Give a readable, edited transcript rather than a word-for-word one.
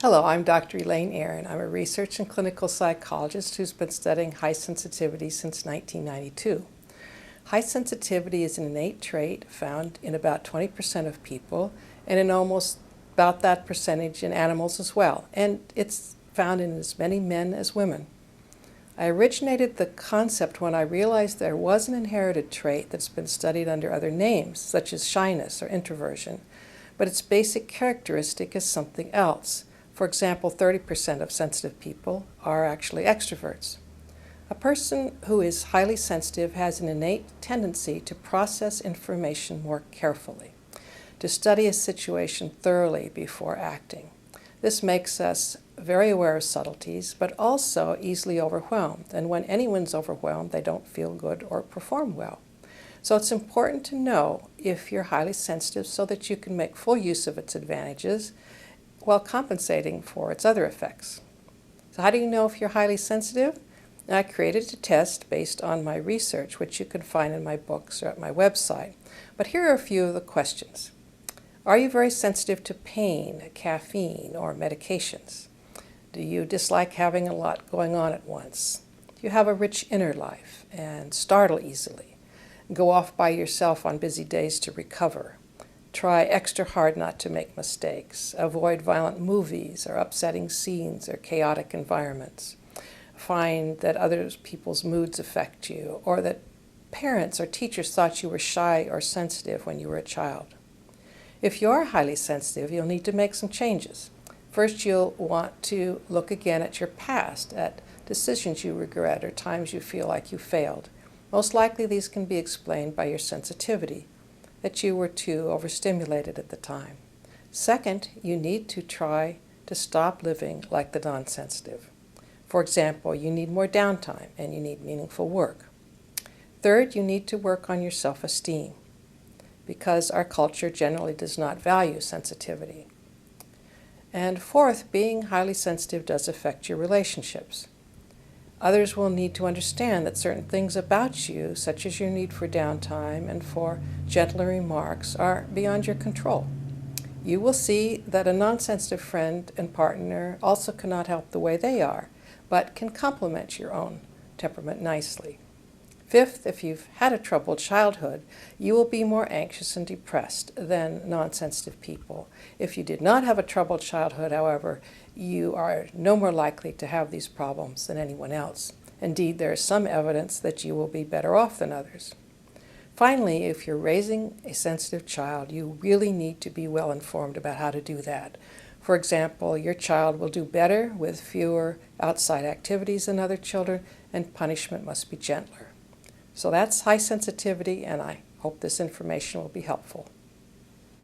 Hello, I'm Dr. Elaine N. I'm a research and clinical psychologist who's been studying high sensitivity since 1992. High sensitivity is an innate trait found in about 20% of people and in almost about that percentage in animals as well, and it's found in as many men as women. I originated the concept when I realized there was an inherited trait that's been studied under other names, such as shyness or introversion, but its basic characteristic is something else. For example, 30% of sensitive people are actually extroverts. A person who is highly sensitive has an innate tendency to process information more carefully, to study a situation thoroughly before acting. This makes us very aware of subtleties, but also easily overwhelmed. And when anyone's overwhelmed, they don't feel good or perform well. So it's important to know if you're highly sensitive so that you can make full use of its advantages while compensating for its other effects. So how do you know if you're highly sensitive? I created a test based on my research, which you can find in my books or at my website. But here are a few of the questions. Are you very sensitive to pain, caffeine, or medications? Do you dislike having a lot going on at once? Do you have a rich inner life and startle easily? Go off by yourself on busy days to recover? Try extra hard not to make mistakes. Avoid violent movies or upsetting scenes or chaotic environments. Find that other people's moods affect you, or that parents or teachers thought you were shy or sensitive when you were a child. If you are highly sensitive, you'll need to make some changes. First, you'll want to look again at your past, at decisions you regret or times you feel like you failed. Most likely these can be explained by your sensitivity, that you were too overstimulated at the time. Second, you need to try to stop living like the non-sensitive. For example, you need more downtime and you need meaningful work. Third, you need to work on your self-esteem, because our culture generally does not value sensitivity. And fourth, being highly sensitive does affect your relationships. Others will need to understand that certain things about you, such as your need for downtime and for gentler remarks, are beyond your control. You will see that a non-sensitive friend and partner also cannot help the way they are, but can complement your own temperament nicely. Fifth, if you've had a troubled childhood, you will be more anxious and depressed than non-sensitive people. If you did not have a troubled childhood, however, you are no more likely to have these problems than anyone else. Indeed, there is some evidence that you will be better off than others. Finally, if you're raising a sensitive child, you really need to be well informed about how to do that. For example, your child will do better with fewer outside activities than other children, and punishment must be gentler. So that's high sensitivity, and I hope this information will be helpful.